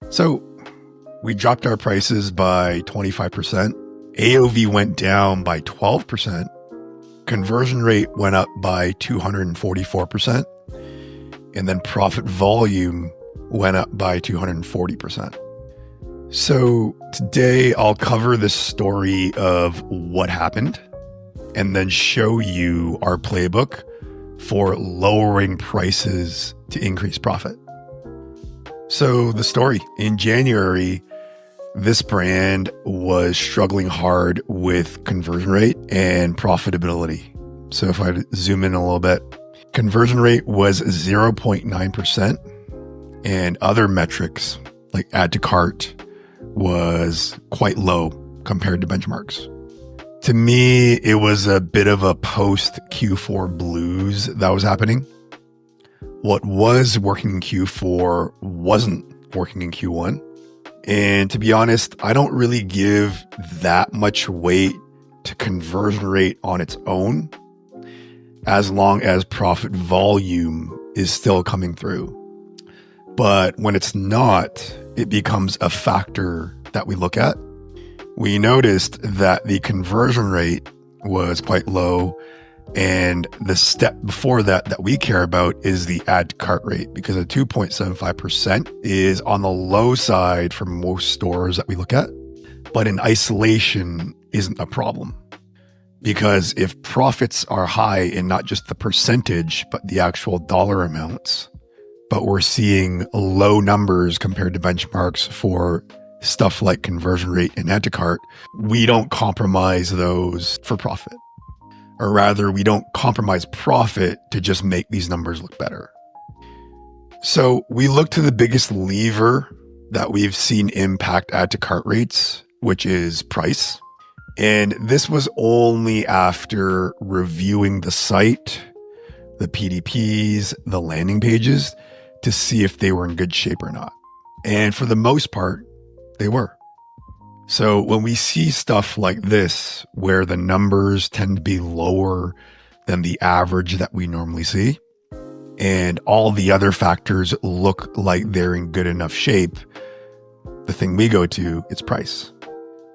So we dropped our prices by 25%. AOV went down by 12%. Conversion rate went up by 244%. And then profit volume went up by 240%. So today I'll cover the story of what happened and then show you our playbook for lowering prices to increase profit. So the story: in January, this brand was struggling hard with conversion rate and profitability. So if I zoom in a little bit, conversion rate was 0.9%, and other metrics like add to cart was quite low compared to benchmarks. To me, it was a bit of a post Q4 blues that was happening. What was working in Q4 wasn't working in Q1. And to be honest, I don't really give that much weight to conversion rate on its own, as long as profit volume is still coming through. But when it's not, it becomes a factor that we look at. We noticed that the conversion rate was quite low, and the step before that we care about is the add to cart rate, because a 2.75% is on the low side for most stores that we look at, but in isolation isn't a problem. Because if profits are high in not just the percentage, but the actual dollar amounts, but we're seeing low numbers compared to benchmarks for stuff like conversion rate and add to cart, we don't compromise those for profit. Or rather, we don't compromise profit to just make these numbers look better. So we look to the biggest lever that we've seen impact add to cart rates, which is price. And this was only after reviewing the site, the PDPs, the landing pages, to see if they were in good shape or not. And for the most part, they were. So when we see stuff like this, where the numbers tend to be lower than the average that we normally see, and all the other factors look like they're in good enough shape, the thing we go to is price.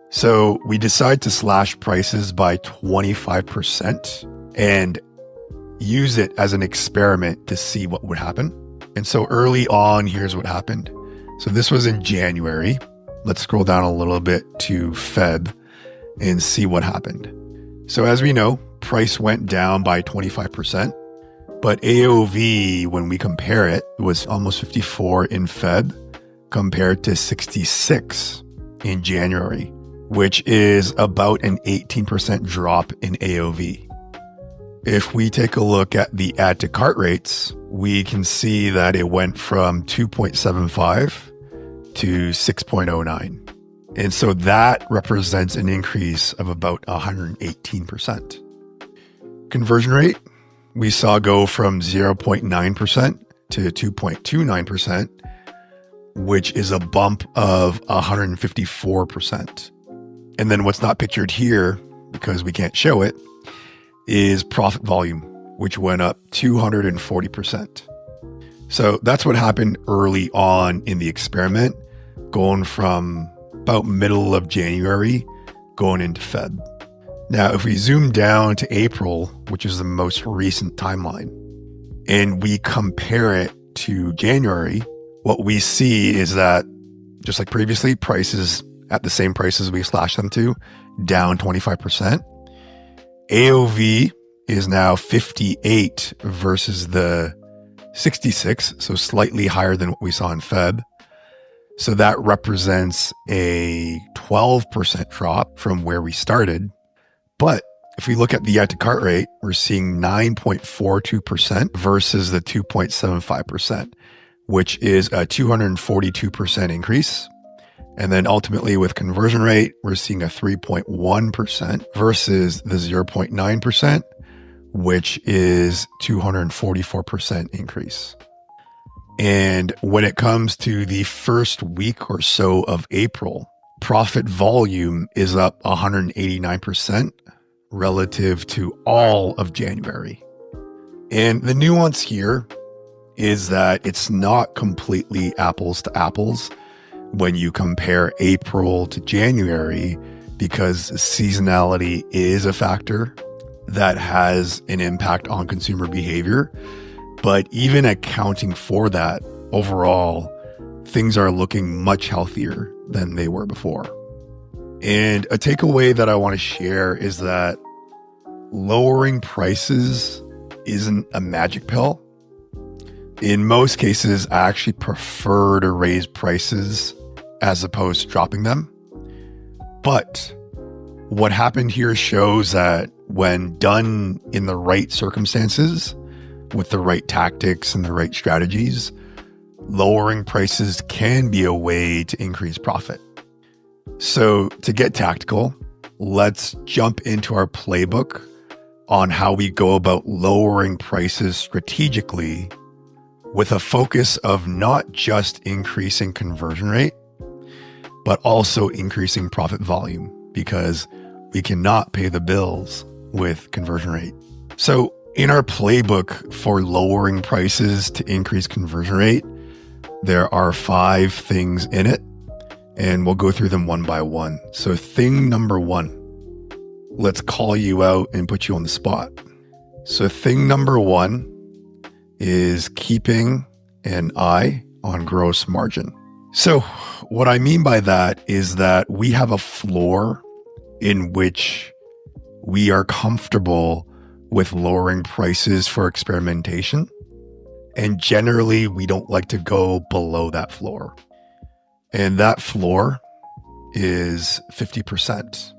So we decide to slash prices by 25% and use it as an experiment to see what would happen. And so early on, here's what happened. So this was in January. Let's scroll down a little bit to Feb and see what happened. So as we know, price went down by 25%, but AOV, when we compare it, was almost 54 in Feb compared to 66 in January, which is about an 18% drop in AOV. If we take a look at the add to cart rates, we can see that it went from 2.75 to 6.09. And so that represents an increase of about 118%. Conversion rate, we saw go from 0.9% to 2.29%, which is a bump of 154%. And then what's not pictured here, because we can't show it, is profit volume, which went up 240%. So that's what happened early on in the experiment, going from about middle of January, going into Feb. Now, if we zoom down to April, which is the most recent timeline, and we compare it to January, what we see is that, just like previously, prices at the same prices we slashed them to, down 25%. AOV is now 58 versus the 66, so slightly higher than what we saw in Feb. So that represents a 12% drop from where we started. But if we look at the add to cart rate, we're seeing 9.42% versus the 2.75%, which is a 242% increase. And then ultimately with conversion rate, we're seeing a 3.1% versus the 0.9%, which is 244% increase. And when it comes to the first week or so of April, profit volume is up 189% relative to all of January. And the nuance here is that it's not completely apples to apples when you compare April to January, because seasonality is a factor that has an impact on consumer behavior. But even accounting for that, overall, things are looking much healthier than they were before. And a takeaway that I want to share is that lowering prices isn't a magic pill. In most cases, I actually prefer to raise prices as opposed to dropping them. But what happened here shows that when done in the right circumstances, with the right tactics and the right strategies, lowering prices can be a way to increase profit. So to get tactical, let's jump into our playbook on how we go about lowering prices strategically with a focus of not just increasing conversion rate, but also increasing profit volume, because we cannot pay the bills with conversion rate. So in our playbook for lowering prices to increase conversion rate, there are 5 things in it, and we'll go through them one by one. So thing number 1, let's call you out and put you on the spot. So thing number 1 is keeping an eye on gross margin. So what I mean by that is that we have a floor in which we are comfortable with lowering prices for experimentation. And generally, we don't like to go below that floor. And that floor is 50%.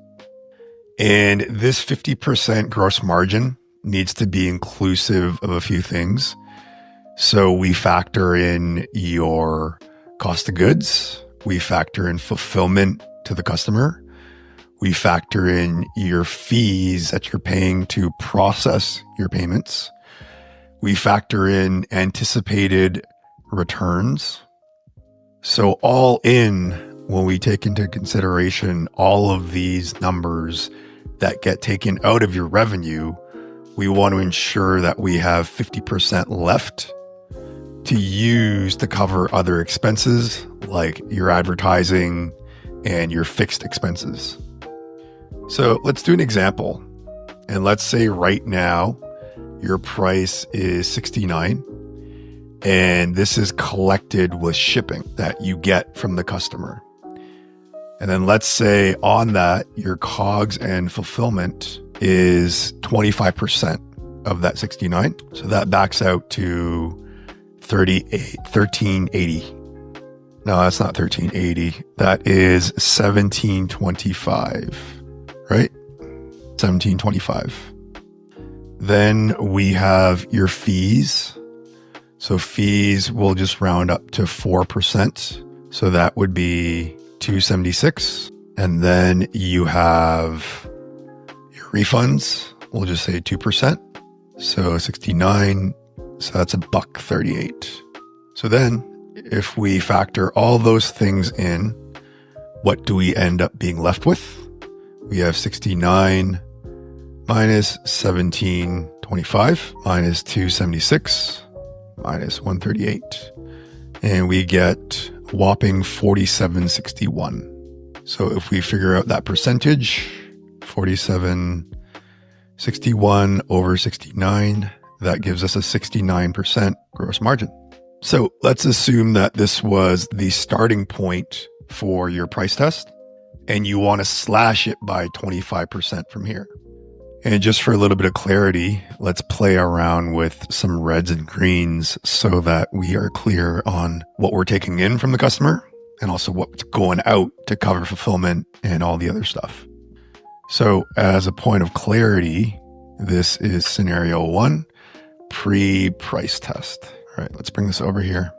And this 50% gross margin needs to be inclusive of a few things. So we factor in your cost of goods. We factor in fulfillment to the customer. We factor in your fees that you're paying to process your payments. We factor in anticipated returns. So all in, when we take into consideration all of these numbers that get taken out of your revenue, we want to ensure that we have 50% left to use to cover other expenses like your advertising and your fixed expenses. So let's do an example. And let's say right now, your price is $69, and this is collected with shipping that you get from the customer. And then let's say on that, your COGS and fulfillment is 25% of that 69. So that backs out to $13.80. No, that's not $13.80. That is $17.25, right? $17.25. Then we have your fees. So fees will just round up to 4%. So that would be $2.76. And then you have your refunds. We'll just say 2%. So 69. So that's $1.38. So then if we factor all those things in, what do we end up being left with? We have 69 minus 17.25 minus 2.76 minus 138. And we get whopping 47.61. So if we figure out that percentage, 47.61 over 69, that gives us a 69% gross margin. So let's assume that this was the starting point for your price test, and you want to slash it by 25% from here. And just for a little bit of clarity, let's play around with some reds and greens so that we are clear on what we're taking in from the customer and also what's going out to cover fulfillment and all the other stuff. So as a point of clarity, this is scenario 1, pre-price test. All right, let's bring this over here.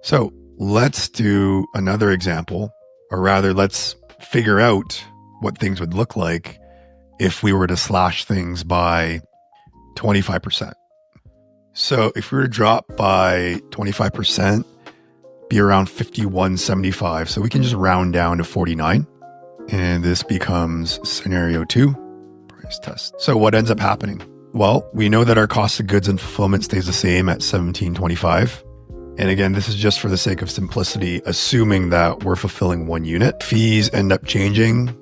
So let's do another example, or rather let's figure out what things would look like if we were to slash things by 25%. So if we were to drop by 25%, be around 51.75. So we can just round down to 49. And this becomes scenario 2, price test. So what ends up happening? Well, we know that our cost of goods and fulfillment stays the same at 17.25. And again, this is just for the sake of simplicity, assuming that we're fulfilling 1 unit. Fees end up changing.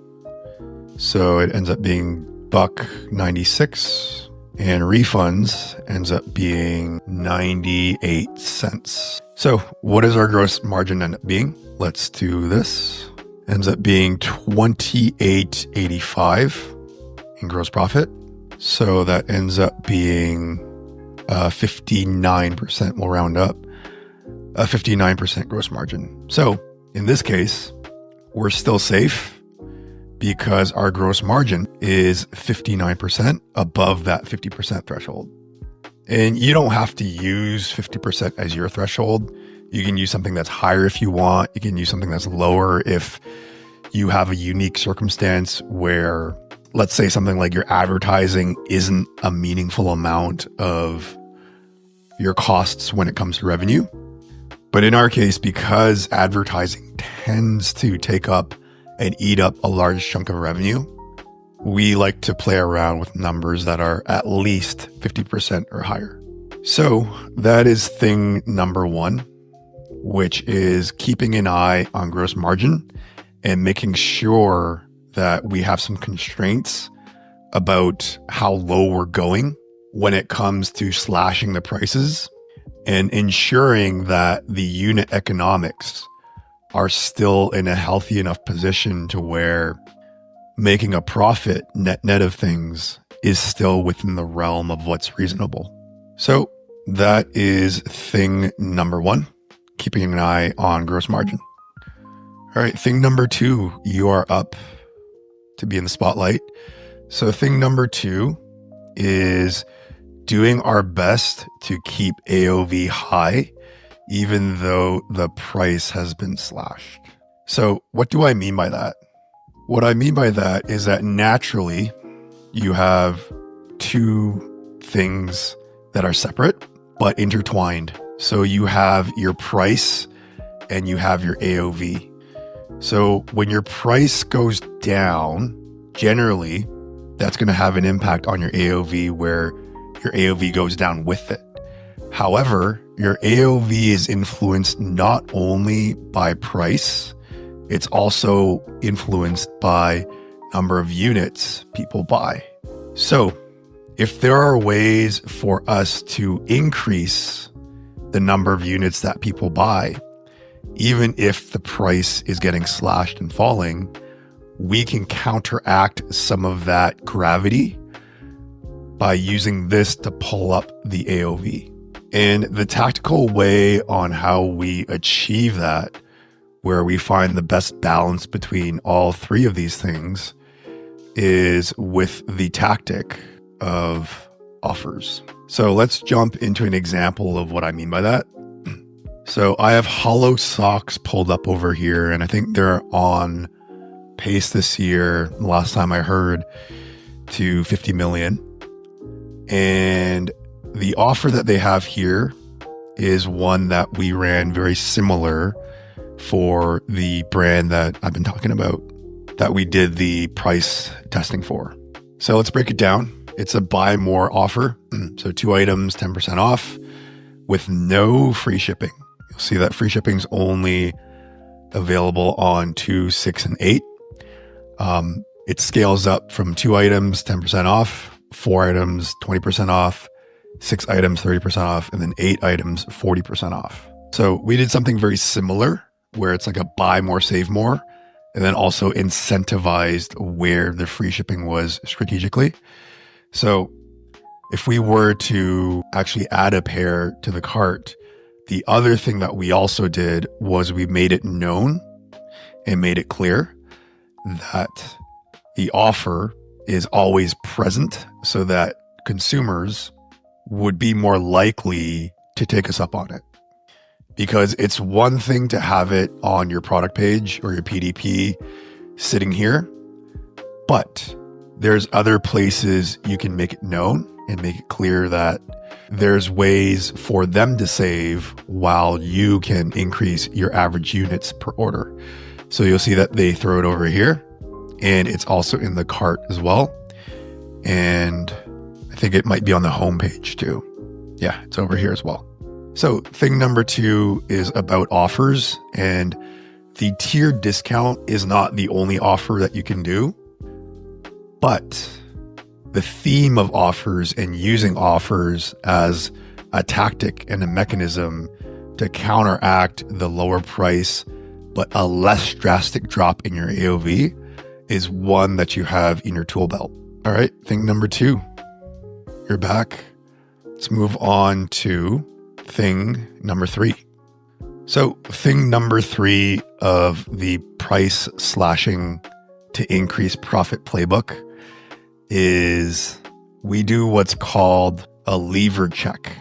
So it ends up being $1.96. And refunds ends up being 98 cents. So what does our gross margin end up being? Let's do this. Ends up being $28.85 in gross profit. So that ends up being 59%. We'll round up a 59% gross margin. So in this case, we're still safe because our gross margin is 59% above that 50% threshold. And you don't have to use 50% as your threshold. You can use something that's higher if you want. You can use something that's lower if you have a unique circumstance where, let's say something like your advertising isn't a meaningful amount of your costs when it comes to revenue. But in our case, because advertising tends to take up and eat up a large chunk of revenue, we like to play around with numbers that are at least 50% or higher. So that is thing number 1, which is keeping an eye on gross margin and making sure that we have some constraints about how low we're going when it comes to slashing the prices and ensuring that the unit economics are still in a healthy enough position to where making a profit net of things is still within the realm of what's reasonable. So that is thing number 1, keeping an eye on gross margin. All right, thing number 2, you are up to be in the spotlight. So thing number 2 is doing our best to keep AOV high, even though the price has been slashed. So what do I mean by that? What I mean by that is that naturally you have 2 things that are separate but intertwined. So you have your price and you have your AOV. So when your price goes down, generally that's going to have an impact on your AOV where your AOV goes down with it. However, your AOV is influenced not only by price, it's also influenced by number of units people buy. So if there are ways for us to increase the number of units that people buy, even if the price is getting slashed and falling, we can counteract some of that gravity by using this to pull up the AOV. And the tactical way on how we achieve that, where we find the best balance between all 3 of these things, is with the tactic of offers. So let's jump into an example of what I mean by that. So I have hollow socks pulled up over here, and I think they're on pace this year, last time I heard, to 50 million. And the offer that they have here is one that we ran very similar for the brand that I've been talking about, that we did the price testing for. So let's break it down. It's a buy more offer. So 2 items, 10% off with no free shipping. You'll see that free shipping is only available on 2, 6, and 8. It scales up from 2 items, 10% off, 4 items, 20% off, 6 items, 30% off, and then 8 items, 40% off. So we did something very similar where it's like a buy more, save more, and then also incentivized where the free shipping was strategically. So if we were to actually add a pair to the cart, the other thing that we also did was we made it known and made it clear that the offer is always present so that consumers would be more likely to take us up on it. Because it's one thing to have it on your product page or your PDP sitting here, but there's other places you can make it known and make it clear that there's ways for them to save while you can increase your average units per order. So you'll see that they throw it over here, and it's also in the cart as well. And I think it might be on the home page too. Yeah, it's over here as well. So thing number 2 is about offers, and the tiered discount is not the only offer that you can do, but the theme of offers and using offers as a tactic and a mechanism to counteract the lower price, but a less drastic drop in your AOV is one that you have in your tool belt. All right, thing number 2, you're back. Let's move on to thing number 3. So thing number 3 of the price slashing to increase profit playbook is we do what's called a lever check.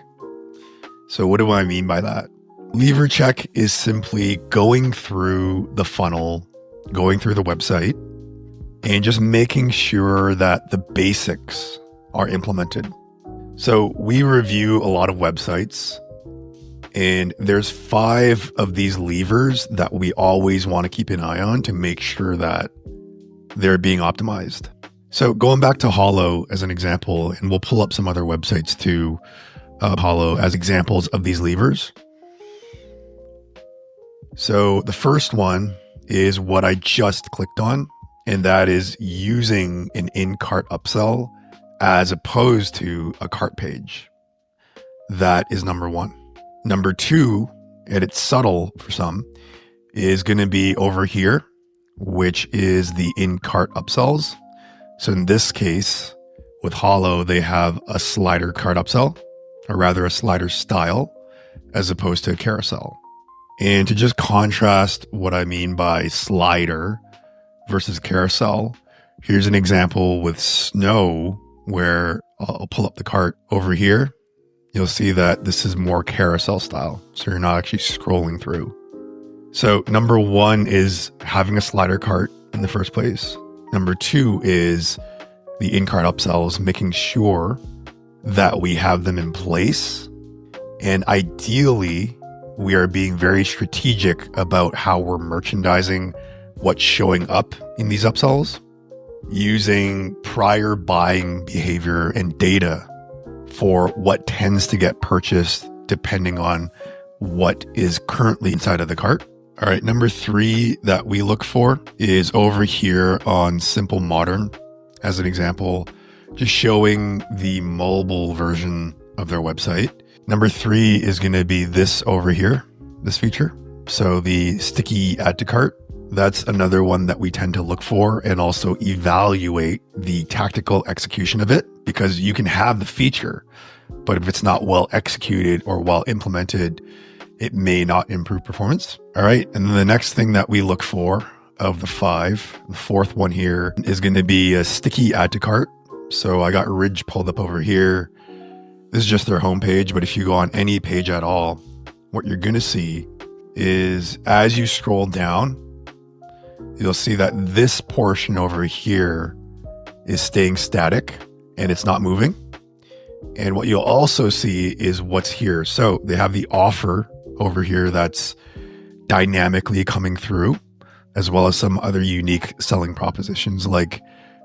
So what do I mean by that? Lever check is simply going through the funnel, going through the website, and just making sure that the basics are implemented. So we review a lot of websites, and there's 5 of these levers that we always want to keep an eye on to make sure that they're being optimized. So going back to Hollow as an example, and we'll pull up some other websites too, Hollow as examples of these levers. So the first one is what I just clicked on, and that is using an in-cart upsell as opposed to a cart page. That is number 1. Number 2, and it's subtle for some, is going to be over here, which is the in-cart upsells. So in this case, with Hollow, they have a slider cart upsell, or rather a slider style, as opposed to a carousel. And to just contrast what I mean by slider versus carousel, here's an example with Snow, where I'll pull up the cart over here. You'll see that this is more carousel style. So you're not actually scrolling through. So number 1 is having a slider cart in the first place. Number 2 is the in-cart upsells, making sure that we have them in place. And ideally, we are being very strategic about how we're merchandising what's showing up in these upsells, using prior buying behavior and data for what tends to get purchased depending on what is currently inside of the cart. All right, number 3 that we look for is over here on Simple Modern, as an example, just showing the mobile version of their website. Number 3 is going to be this over here, this feature. So the sticky add to cart, that's another one that we tend to look for and also evaluate the tactical execution of it, because you can have the feature, but if it's not well executed or well implemented, it may not improve performance. All right. And then the next thing that we look for of the 5, the 4th one here is going to be a sticky add to cart. So I got Ridge pulled up over here. This is just their homepage, but if you go on any page at all, what you're going to see is as you scroll down, you'll see that this portion over here is staying static and it's not moving. And what you'll also see is what's here. So they have the offer over here that's dynamically coming through, as well as some other unique selling propositions like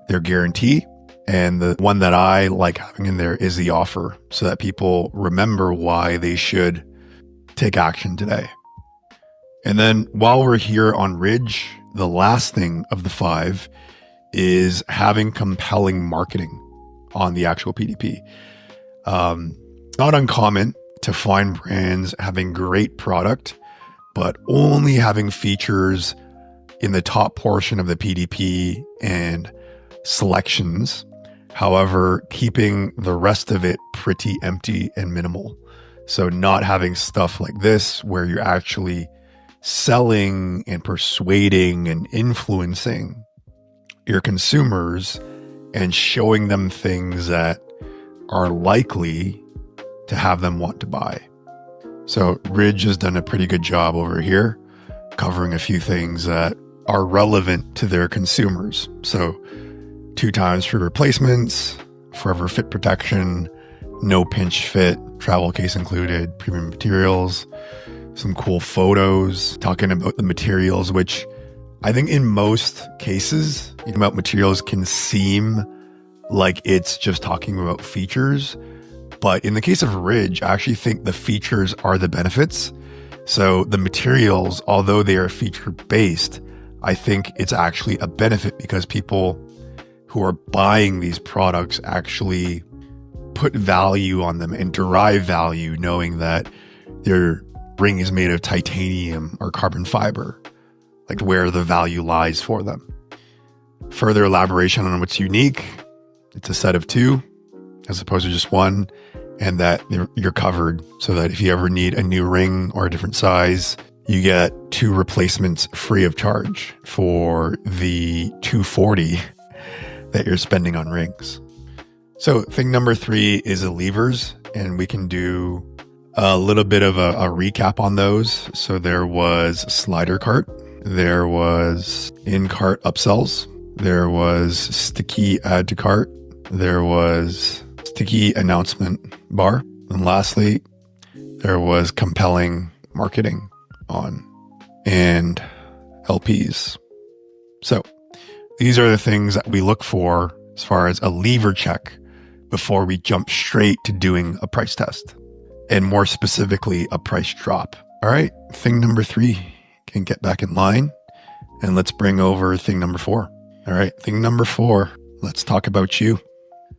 their guarantee. And the one that I like having in there is the offer, so that people remember why they should take action today. And then while we're here on Ridge, the last thing of the 5 is having compelling marketing on the actual PDP. Not uncommon to find brands having great product, but only having features in the top portion of the PDP and selections. However, keeping the rest of it pretty empty and minimal. So not having stuff like this where you're actually selling and persuading and influencing your consumers and showing them things that are likely to have them want to buy. So Ridge has done a pretty good job over here, covering a few things that are relevant to their consumers. So 2 times free replacements, forever fit protection, no pinch fit, travel case included, premium materials, some cool photos, talking about the materials, which I think in most cases, about materials can seem like it's just talking about features, But in the case of Ridge, I actually think the features are the benefits. So the materials, although they are feature based, I think it's actually a benefit because people who are buying these products actually put value on them and derive value knowing that their ring is made of titanium or carbon fiber, like where the value lies for them. Further elaboration on what's unique, it's a set of 2 as opposed to just 1, and that you're covered so that if you ever need a new ring or a different size, you get 2 replacements free of charge for the $240 that you're spending on rings. So thing number 3 is the levers, and we can do a little bit of a recap on those. So there was slider cart, there was in-cart upsells, there was sticky add to cart, there was sticky announcement bar, and lastly, there was compelling marketing on and LPs. So these are the things that we look for as far as a lever check before we jump straight to doing a price test, and more specifically, a price drop. All right, thing number 3 can get back in line, and let's bring over thing number 4. All right, thing number 4, let's talk about you.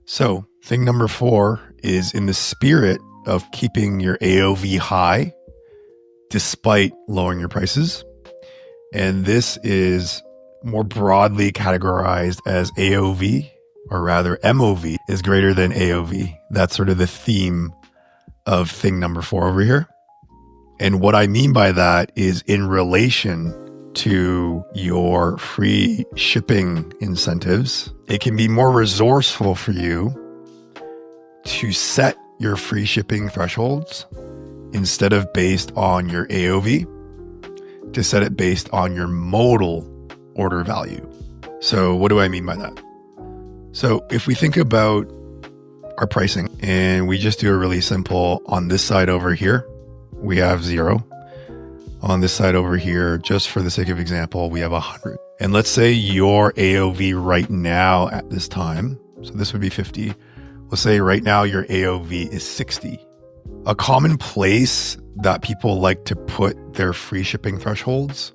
So thing number 4 is in the spirit of keeping your AOV high despite lowering your prices. And this is more broadly categorized as AOV, or rather MOV is greater than AOV. That's sort of the theme of thing number 4 over here. And what I mean by that is in relation to your free shipping incentives, it can be more resourceful for you to set your free shipping thresholds instead of based on your AOV, to set it based on your modal order value. So what do I mean by that? So if we think about our pricing and we just do a really simple, on this side over here, we have 0. On this side over here, just for the sake of example, we have 100. And let's say your AOV right now at this time, so this would be 50. Let's say right now your AOV is 60. A common place that people like to put their free shipping thresholds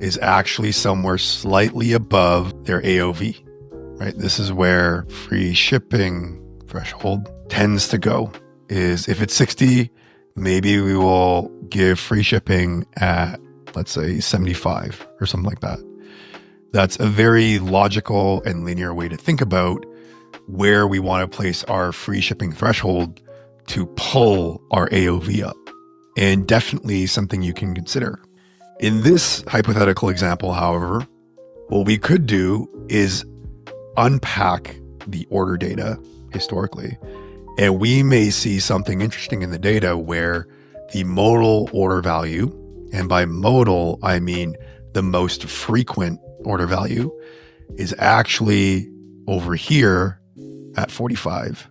is actually somewhere slightly above their AOV, right? This is where free shipping threshold tends to go, is if it's 60, maybe we will give free shipping at, let's say, 75 or something like that. That's a very logical and linear way to think about where we want to place our free shipping threshold to pull our AOV up, and definitely something you can consider. In this hypothetical example, however, what we could do is unpack the order data historically, and we may see something interesting in the data where the modal order value, and by modal, I mean the most frequent order value, is actually over here at 45.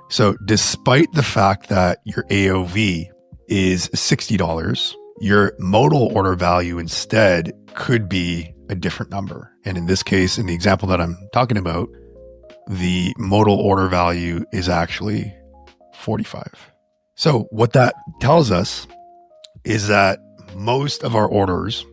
So despite the fact that your AOV is $60, your modal order value instead could be a different number. And in this case, in the example that I'm talking about, the modal order value is actually 45. So what that tells us is that most of our orders,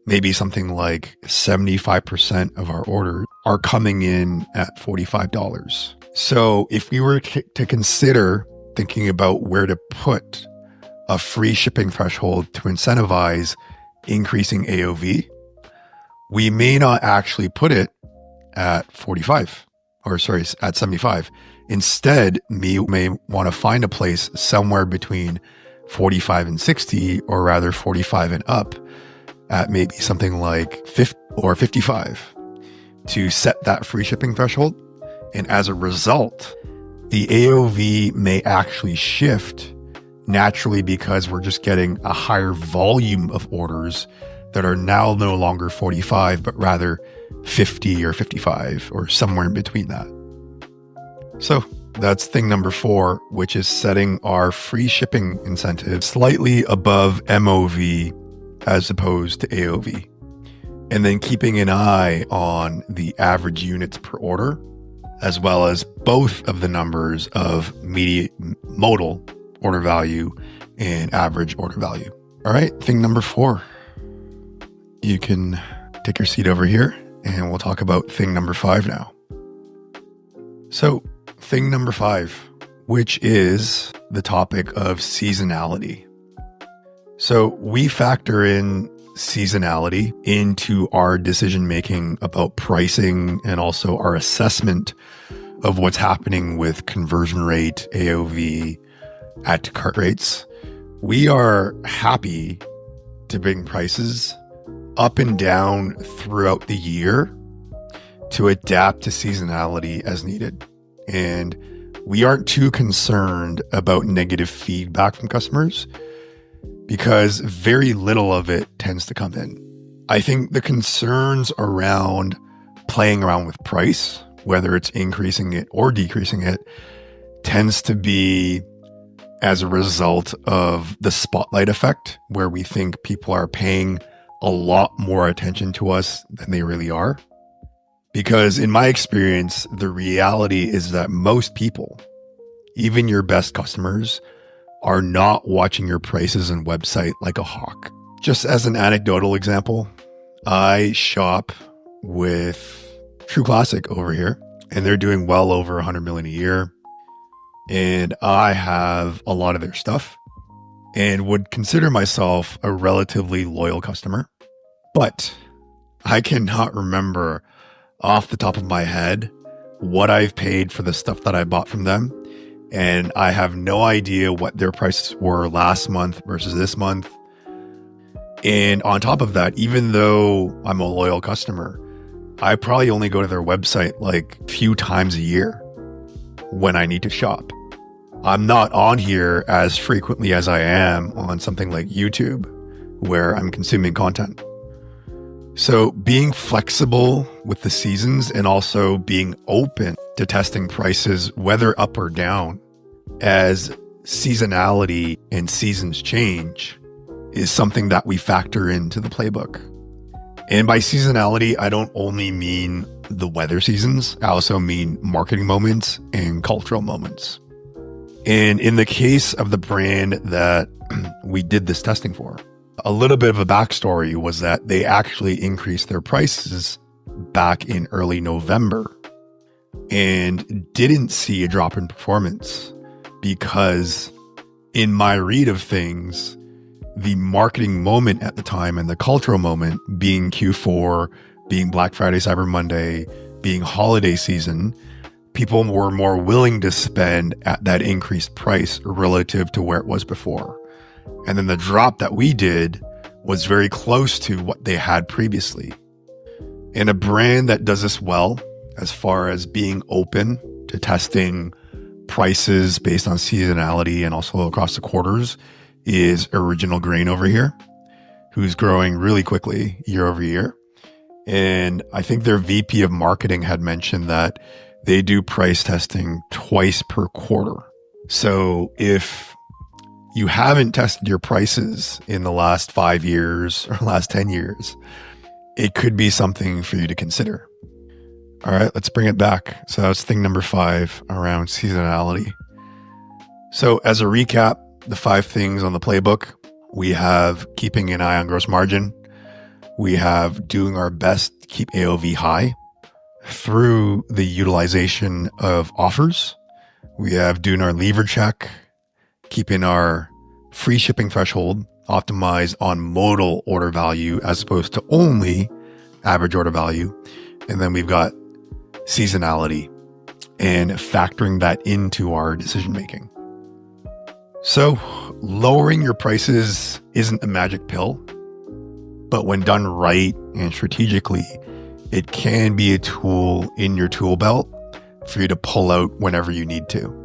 maybe something like 75% of our orders, are coming in at $45. So if we were to consider thinking about where to put a free shipping threshold to incentivize increasing AOV, we may not actually put it at 45, or sorry, at 75. Instead, we may want to find a place somewhere between 45 and 60, or rather 45 and up, at maybe something like 50 or 55 to set that free shipping threshold. And as a result, the AOV may actually shift naturally because we're just getting a higher volume of orders that are now no longer 45, but rather 50 or 55 or somewhere in between that. So that's thing number 4, which is setting our free shipping incentive slightly above MOV as opposed to AOV. And then keeping an eye on the average units per order as well as both of the numbers of modal order value and average order value. All right, thing number 4. You can take your seat over here and we'll talk about thing number 5 now. So thing number 5, which is the topic of seasonality. So we factor in seasonality into our decision-making about pricing and also our assessment of what's happening with conversion rate, AOV, add to cart rates. We are happy to bring prices up and down throughout the year to adapt to seasonality as needed. And we aren't too concerned about negative feedback from customers because very little of it tends to come in. I think the concerns around playing around with price, whether it's increasing it or decreasing it, tends to be as a result of the spotlight effect, where we think people are paying a lot more attention to us than they really are. Because in my experience, the reality is that most people, even your best customers, are not watching your prices and website like a hawk. Just as an anecdotal example, I shop with True Classic over here, and they're doing well over 100 million a year. And I have a lot of their stuff and would consider myself a relatively loyal customer. But I cannot remember off the top of my head what I've paid for the stuff that I bought from them. And I have no idea what their prices were last month versus this month. And on top of that, even though I'm a loyal customer, I probably only go to their website like a few times a year when I need to shop. I'm not on here as frequently as I am on something like YouTube, where I'm consuming content. So being flexible with the seasons and also being open to testing prices, whether up or down, as seasonality and seasons change, is something that we factor into the playbook. And by seasonality, I don't only mean the weather seasons, I also mean marketing moments and cultural moments. And in the case of the brand that we did this testing for, a little bit of a backstory was that they actually increased their prices back in early November and didn't see a drop in performance because, in my read of things, the marketing moment at the time and the cultural moment being Q4, being Black Friday, Cyber Monday, being holiday season, people were more willing to spend at that increased price relative to where it was before. And then the drop that we did was very close to what they had previously. And a brand that does this well, as far as being open to testing prices based on seasonality and also across the quarters, is Original Grain over here, who's growing really quickly year over year. And I think their VP of marketing had mentioned that they do price testing twice per quarter. So if you haven't tested your prices in the last 5 years or last 10 years, it could be something for you to consider. All right, let's bring it back. So that's thing number 5 around seasonality. So as a recap, the 5 things on the playbook, we have keeping an eye on gross margin. We have doing our best to keep AOV high through the utilization of offers. We have doing our lever check, keeping our free shipping threshold optimized on modal order value as opposed to only average order value. And then we've got seasonality and factoring that into our decision making. So lowering your prices isn't a magic pill, but when done right and strategically, it can be a tool in your tool belt for you to pull out whenever you need to.